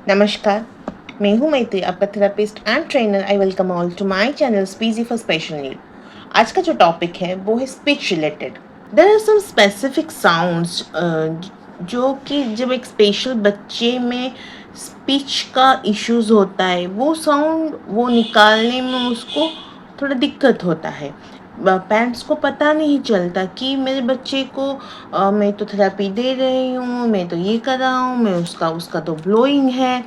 नमस्कार, मैं हूँ मैत्री, आपका therapist and trainer. I welcome all to my channel Speezy for special need. आज का जो टॉपिक है वो है speech related. There are some specific sounds जो कि जब एक स्पेशल बच्चे में स्पीच का इश्यूज होता है, वो साउंड वो निकालने में उसको थोड़ा दिक्कत होता है। पेरेंट्स को पता नहीं चलता कि मेरे बच्चे को मैं तो थेरेपी दे रही हूँ, मैं तो ये कर रहा हूँ, मैं उसका उसका तो ब्लोइंग है,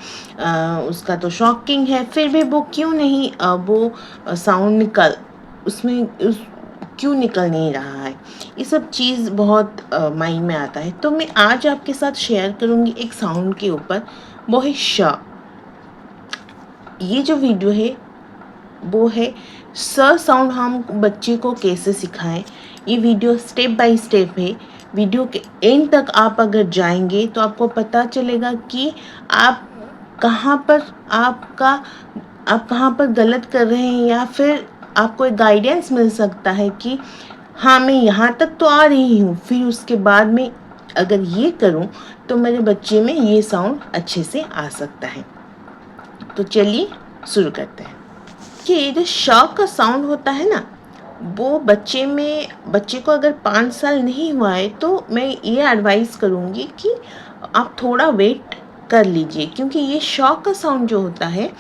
उसका तो शॉकिंग है, फिर भी वो क्यों नहीं वो साउंड निकल उसमें उस क्यों निकल नहीं रहा है। ये सब चीज़ बहुत माइंड में आता है। तो मैं आज आपके साथ शेयर करूँगी एक साउंड के ऊपर, वो है श। ये जो वीडियो है वो है स साउंड हम बच्चे को कैसे सिखाएं। ये वीडियो स्टेप बाय स्टेप है। वीडियो के एंड तक आप अगर जाएंगे तो आपको पता चलेगा कि आप कहाँ पर आपका आप कहाँ पर गलत कर रहे हैं, या फिर आपको एक गाइडेंस मिल सकता है कि हाँ मैं यहाँ तक तो आ रही हूँ, फिर उसके बाद में अगर ये करूँ तो मेरे बच्चे में ये साउंड अच्छे से आ सकता है। तो चलिए शुरू करते हैं। कि जो श का साउंड होता है ना, वो बच्चे को अगर 5 साल नहीं हुआ है तो मैं ये एडवाइस करूँगी कि आप थोड़ा वेट कर लीजिए, क्योंकि ये श का साउंड जो होता है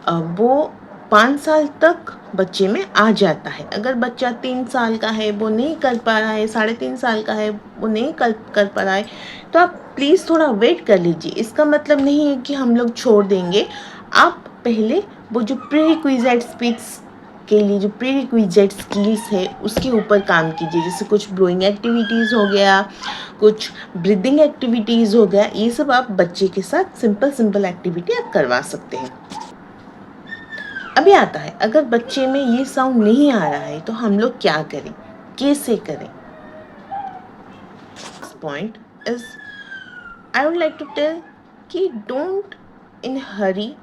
वो 5 साल तक बच्चे में आ जाता है। अगर बच्चा 3 साल का है वो नहीं कर पा रहा है, 3.5 साल का है वो नहीं कर पा रहा है, तो आप प्लीज़ थोड़ा वेट कर लीजिए। इसका मतलब नहीं है कि हम लोग छोड़ देंगे। आप पहले वो जो प्री रिक्विजिट स्पीच के लिए जो प्री रिक्विजिट स्किल्स है उसके ऊपर काम कीजिए। जैसे कुछ ब्लोइंग एक्टिविटीज़ हो गया, कुछ ब्रीदिंग एक्टिविटीज़ हो गया, ये सब आप बच्चे के साथ सिंपल एक्टिविटी आप करवा सकते हैं। अभी आता है, अगर बच्चे में ये साउंड नहीं आ रहा है तो हम लोग क्या करें, कैसे करें। Point is I would like to tell कि don't in hurry,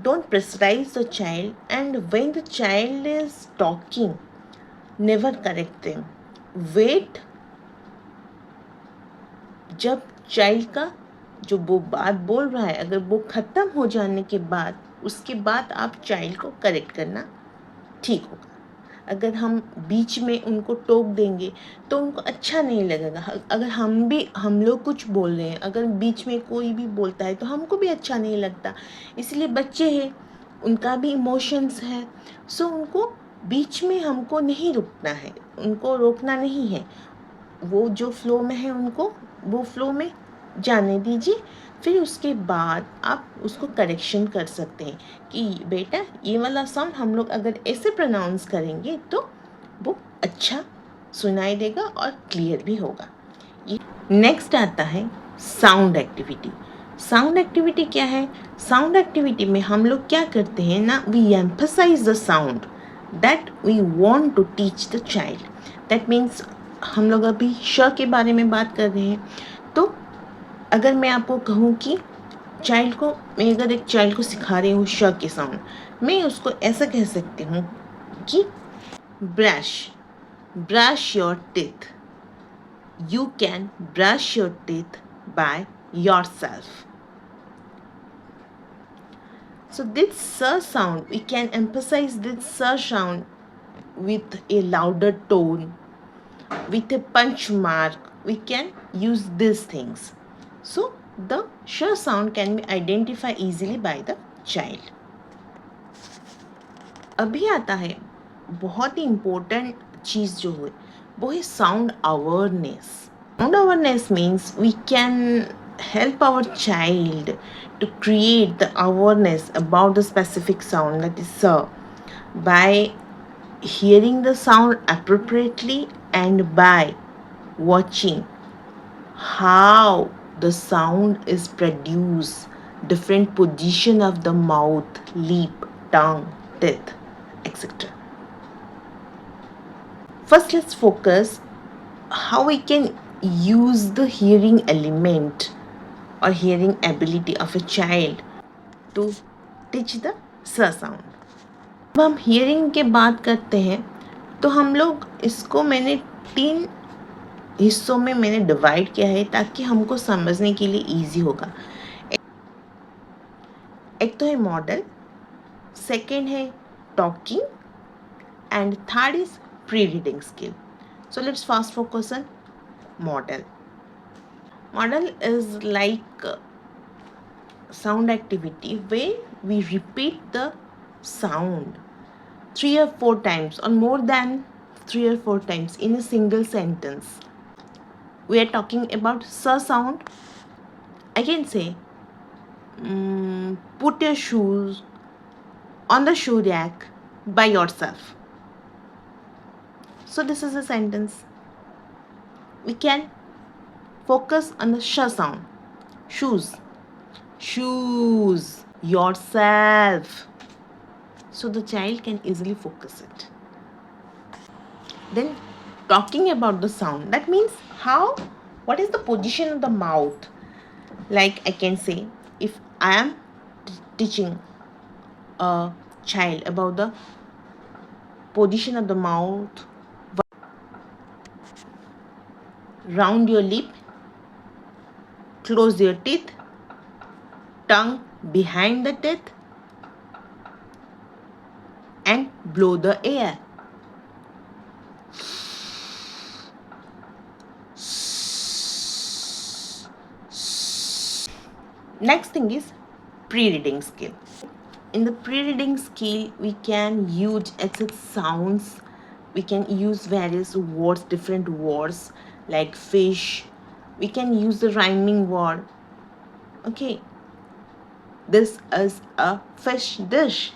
don't pressurize the child, and when the child is talking, never correct them. Wait, जब चाइल्ड का जो वो बात बोल रहा है अगर वो ख़त्म हो जाने के बाद उसके बाद आप चाइल्ड को करेक्ट करना ठीक होगा। अगर हम बीच में उनको टोक देंगे तो उनको अच्छा नहीं लगेगा। अगर हम लोग कुछ बोल रहे हैं, अगर बीच में कोई भी बोलता है तो हमको भी अच्छा नहीं लगता। इसलिए बच्चे हैं, उनका भी इमोशंस है, सो उनको बीच में हमको नहीं रुकना है, उनको रोकना नहीं है। वो जो फ्लो में है उनको वो फ्लो में जाने दीजिए। फिर उसके बाद आप उसको करेक्शन कर सकते हैं कि बेटा ये वाला साउंड हम लोग अगर ऐसे प्रोनाउंस करेंगे तो वो अच्छा सुनाई देगा और क्लियर भी होगा। ये नेक्स्ट आता है साउंड एक्टिविटी। साउंड एक्टिविटी क्या है? साउंड एक्टिविटी में हम लोग क्या करते हैं ना, we emphasize the sound that we want to teach the child. That means हम लोग अभी श के बारे में बात कर रहे हैं, तो अगर मैं आपको कहूँ कि मैं अगर एक चाइल्ड को सिखा रही हूँ श के साउंड, मैं उसको ऐसा कह सकती हूँ कि brush brush your teeth, you can brush your teeth by yourself. So this sir sound, we can emphasize this sir sound with a louder tone, with a punch mark. We can use these things. So the sh sound can be identified easily by the child. अभी आता है बहुत ही important चीज़ जो है वो है sound awareness. Sound awareness means we can help our child to create the awareness about the specific sound, that is sir, by hearing the sound appropriately and by watching how the sound is produced, different position of the mouth, lip, tongue, teeth, etc. First, let's focus how we can use the hearing element or hearing ability of a child to teach the s sound. जब हम hearing के बात करते हैं तो हम लोग इसको मैंने 3 हिस्सों में मैंने डिवाइड किया है ताकि हमको समझने के लिए ईजी होगा। एक तो है मॉडल, सेकेंड है talking, and third is pre-reading skill. So let's first focus on model. Model is like sound activity where we repeat the sound 3 or 4 times or more than 3 or 4 times in a single sentence. We are talking about s sound. I can say, put your shoes on the shoe rack by yourself. So this is a sentence. We can focus on the sh sound. Shoes. Shoes. Yourself. So the child can easily focus it. Then talking about the sound. That means what is the position of the mouth? Like I can say, if I am teaching a child about the position of the mouth, round your lip, close your teeth, tongue behind the teeth, and blow the air. Next thing is pre-reading skill. In the pre-reading skill, we can use exit sounds. We can use various words, different words like fish. We can use the rhyming word. Okay, this is a fish dish.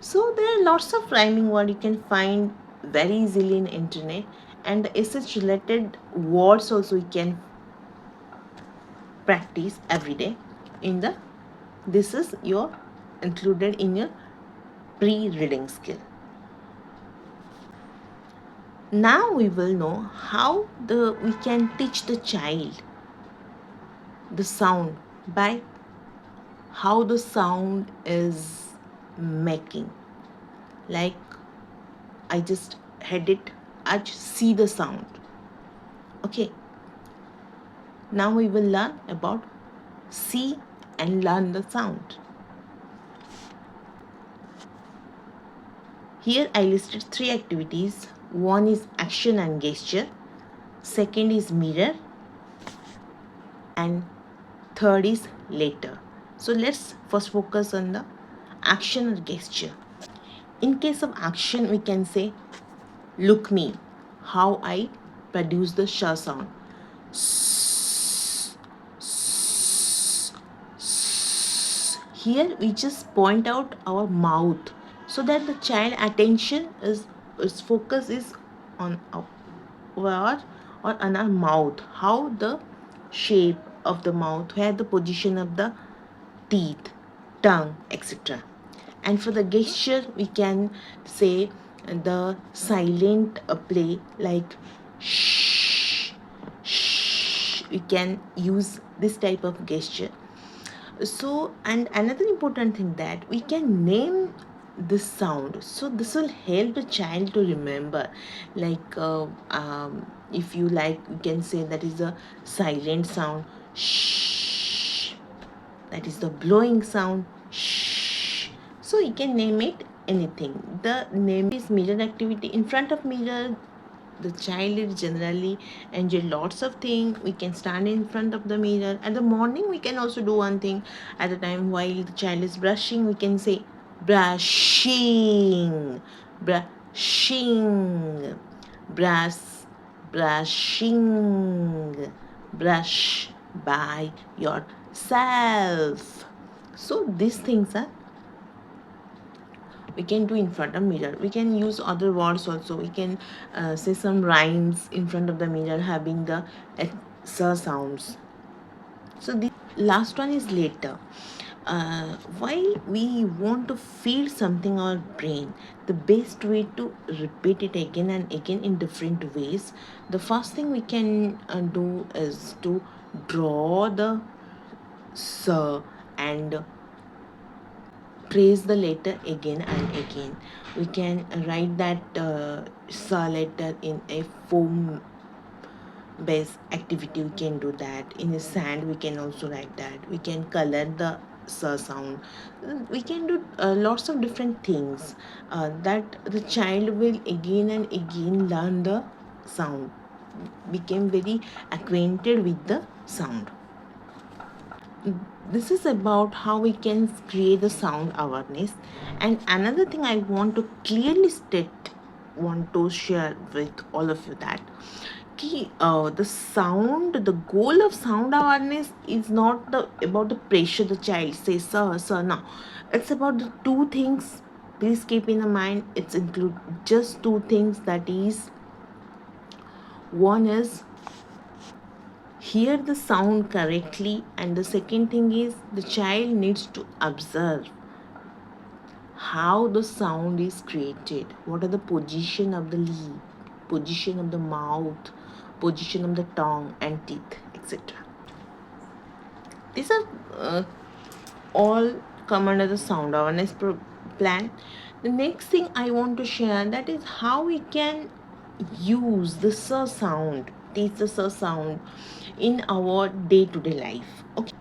So there are lots of rhyming word you can find very easily in internet, and the SH related words also you can practice every day in the this is your included in your pre-reading skill. Now we will know how we can teach the child the sound by how the sound is making. Like I just had it, I just see the sound. Okay, now we will learn about see and learn the sound. Here I listed 3 activities. One is action and gesture, second is mirror, and third is later. So let's first focus on the action or gesture. In case of action, we can say, look me, how I produce the sh sound. Here we just point out our mouth so that the child attention is focus is on our or on our mouth, how the shape of the mouth, where the position of the teeth, tongue, etc. And for the gesture, we can say the silent play like shh, shh. We can use this type of gesture. So, and another important thing that we can name this sound. So this will help the child to remember. Like if you like, you can say that is a silent sound. Shh. That is the blowing sound. Shh. So you can name it anything. The name is mirror activity. In front of mirror, the child is generally enjoy lots of things. We can stand in front of the mirror. At the morning, we can also do one thing. At the time while the child is brushing, we can say brushing, brushing, brush, brushing, brush by yourself. So these things are we can do in front of mirror. We can use other words also. We can say some rhymes in front of the mirror having the sounds. So the last one is later. While we want to feel something our brain, the best way to repeat it again and again in different ways. The first thing we can do is to draw the s and trace the letter again and again. We can write that sa letter in a foam based activity. We can do that in a sand. We can also write that. We can color the sound. We can do lots of different things that the child will again and again learn the sound, became very acquainted with the sound. This is about how we can create the sound awareness. And another thing I want to clearly state, want to share with all of you, that the sound, the goal of sound awareness is not about the pressure the child says sir no. It's about the two things. Please keep in mind, it's include just two things, that is, one is hear the sound correctly, and the second thing is the child needs to observe how the sound is created, what are the position of the lip, position of the mouth, position of the tongue and teeth, etc. These are all come under the sound awareness plan. The next thing I want to share, that is how we can use the sound, teach the sound in our day-to-day life. Okay,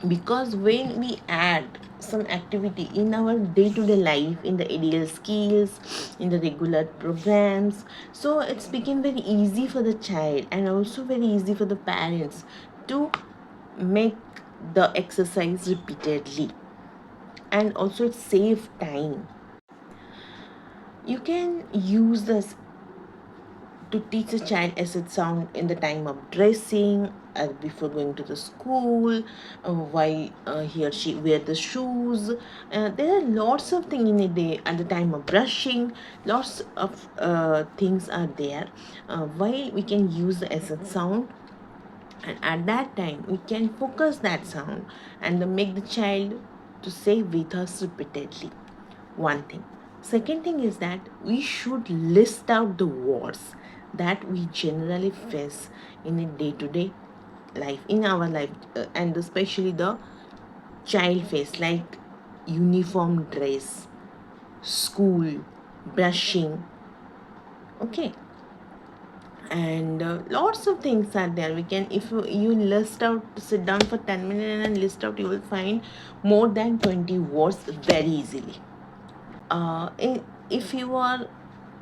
because when we add some activity in our day-to-day life, in the ADL skills, in the regular programs, so it's become very easy for the child and also very easy for the parents to make the exercise repeatedly, and also it save time. You can use this to teach a child acid sound in the time of dressing, before going to the school, why he or she wear the shoes. There are lots of things in a day. At the time of brushing, lots of things are there. Why we can use the acid sound, and at that time we can focus that sound and make the child to say with us repeatedly. One thing. Second thing is that we should list out the words that we generally face in a day-to-day life, in our life, and especially the child face, like uniform dress, school, brushing. Okay, and lots of things are there. We can, if you list out, sit down for 10 minutes and list out, you will find more than 20 words very easily. If you are,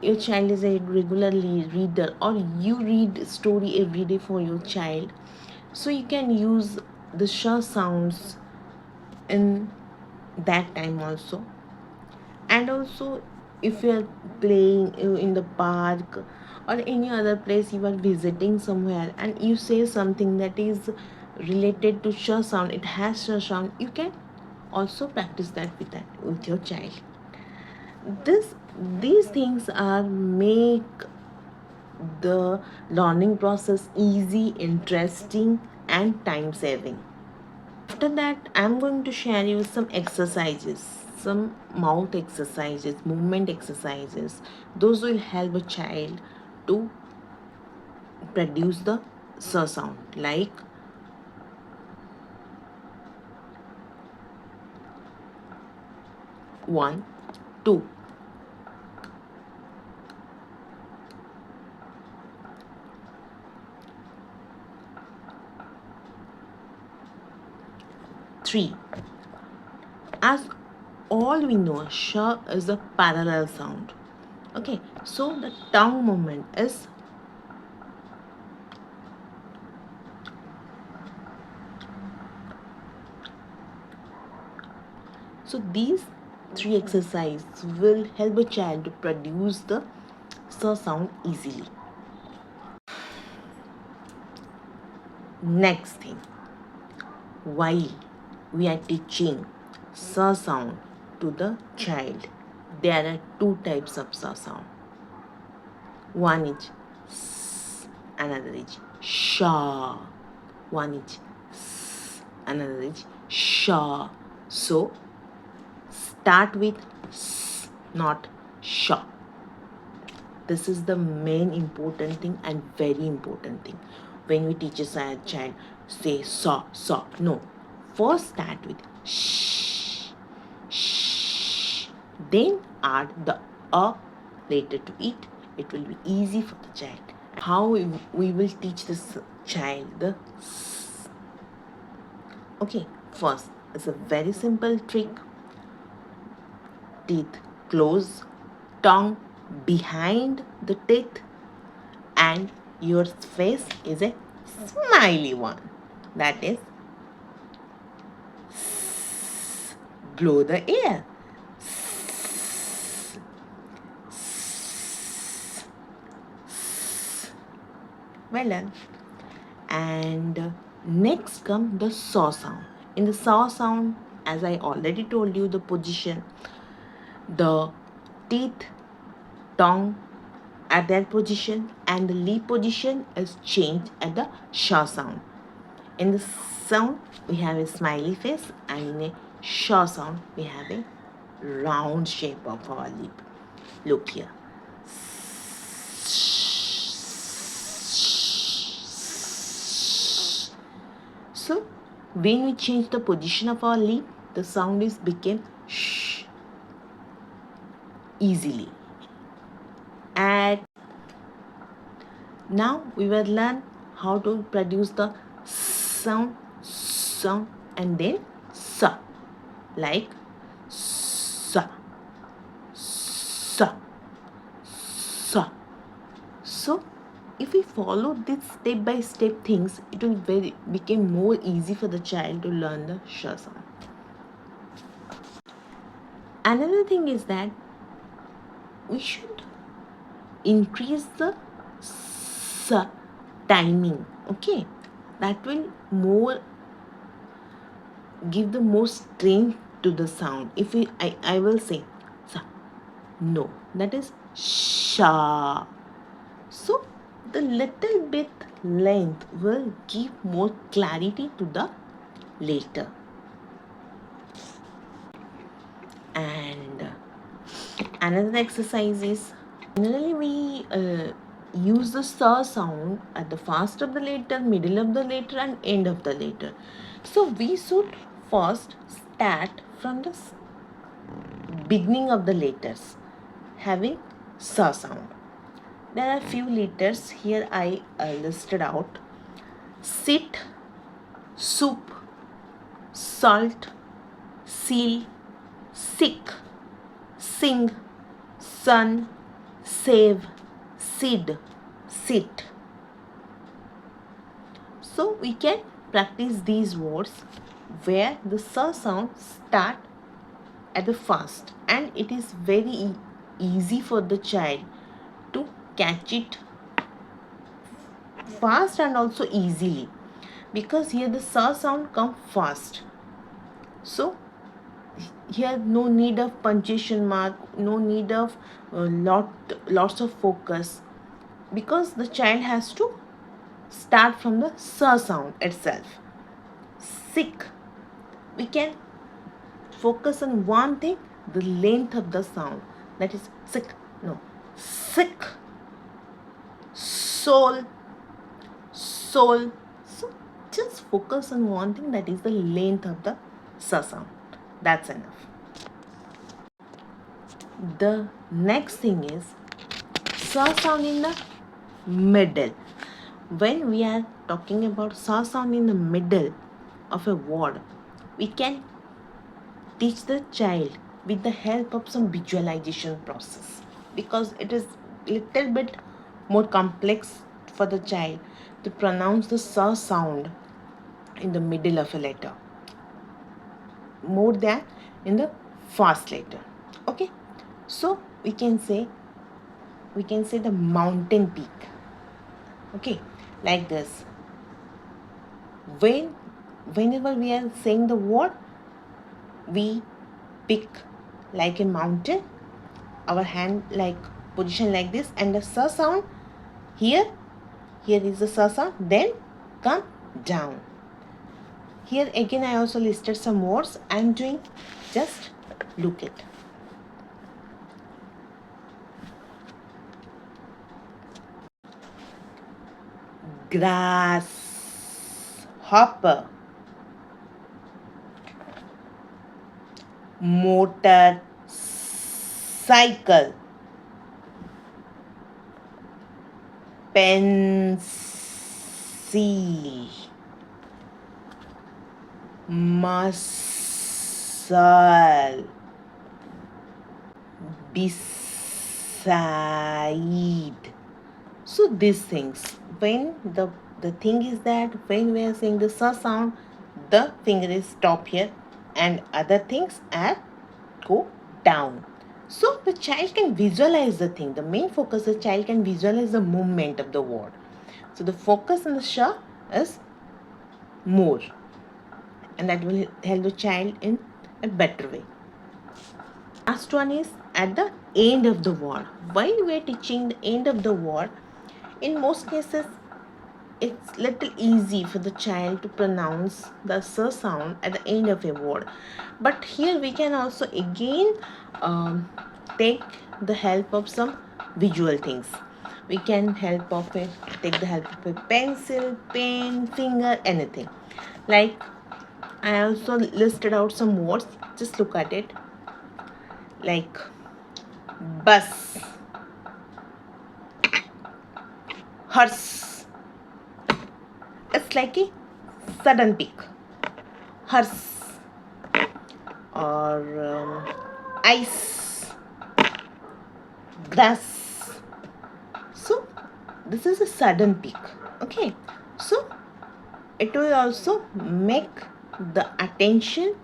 your child is a regularly reader, or you read story every day for your child, so you can use the sh sounds in that time also. And also, if you are playing in the park or any other place, you are visiting somewhere and you say something that is related to sh sound, it has sh sound, you can also practice that with your child. this these things are make the learning process easy, interesting and time saving. After that, I'm going to share you some exercises, some mouth exercises, movement exercises. Those will help a child to produce the s sound, like 1, 2, 3. As all we know, sh is a parallel sound. Okay, so the tongue movement is, so these 3 exercises will help a child to produce the s sound easily. Next thing, while we are teaching s sound to the child, there are 2 types of s sound. One is s, another is sha. One is s, another is sha. So start with s, not sha. This is the main important thing and very important thing. When we teach a child, say saw. No. First start with shh, shh. Then add the a later to it. It will be easy for the child. How we will teach this child the s. Okay. First, it's a very simple trick. Teeth close, tongue behind the teeth, and your face is a smiley one. That is, blow the air. Well done. And next come the saw sound. In the saw sound, as I already told you, the position, the teeth, tongue at that position, and the lip position is changed at the shaw sound. In the sound, we have a smiley face, and in a shaw sound, we have a round shape of our lip. Look here. So, when we change the position of our lip, the sound is became shh easily. And now we will learn how to produce the sound, and then sa, like sa, sa, sa. So, if we follow these step by step things, it will become more easy for the child to learn the sh sound. Another thing is that we should increase the s timing. Okay, that will more give the more strength to the sound. If I will say sa, no, that is sha. So the little bit length will give more clarity to the later. And another exercise is, generally we use the sa sound at the first of the letter, middle of the letter, and end of the letter. So we should first start from the beginning of the letters having sa sound. There are few letters here I listed out: sit, soup, salt, seal, sick, sing, sun, save, sid, sit. So we can practice these words where the sa sound start at the first, and it is very easy for the child to catch it fast and also easily, because here the sa sound come fast. So here no need of punctuation mark, no need of lots of focus, because the child has to start from the sa sound itself. Sick, we can focus on one thing, the length of the sound, that is sick, no, sick, soul, soul. So just focus on one thing, that is the length of the sa sound. That's enough. The next thing is sa sound in the middle. When we are talking about sa sound in the middle of a word, we can teach the child with the help of some visualization process, because it is little bit more complex for the child to pronounce the sa sound in the middle of a letter more than in the first letter. Okay, so we can say the mountain peak. Okay, like this. Whenever we are saying the word, we pick like a mountain, our hand like position like this, and the sa sound here is the sa sound, then come down. Here again I also listed some words I am doing, just look it. Grass, hopper, motor, cycle, pencil, muscle, beside. So these things, when the thing is that when we are saying the s sound, the finger is stop here and other things are go down. So the child can visualize the thing. The main focus, the child can visualize the movement of the word. So the focus on the sh is more, and that will help the child in a better way. Last one is at the end of the word. While we are teaching the end of the word, in most cases it's little easy for the child to pronounce the s sound at the end of a word, but here we can also again take the help of some visual things. We can take the help of a pencil, pen, finger, anything. Like I also listed out some words, just look at it, like bus, hearse. It's like a sudden pick. Hearse, or ice, grass. So this is a sudden pick. Okay, so it will also make the attention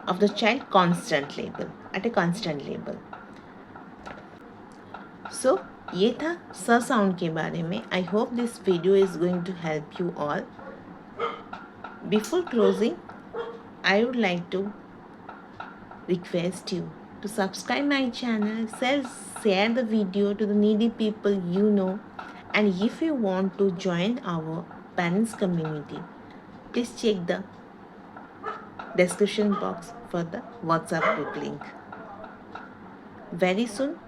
of the child constant level, at a constant level. So ये था स sound के बारे में. I hope this video is going to help you all. Before closing, I would like to request you to subscribe my channel, share the video to the needy people you know, and if you want to join our parents community, please check the description box for the WhatsApp group link. Very soon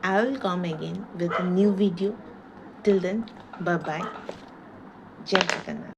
I will come again with a new video. Till then, bye bye. Jai Jagannath.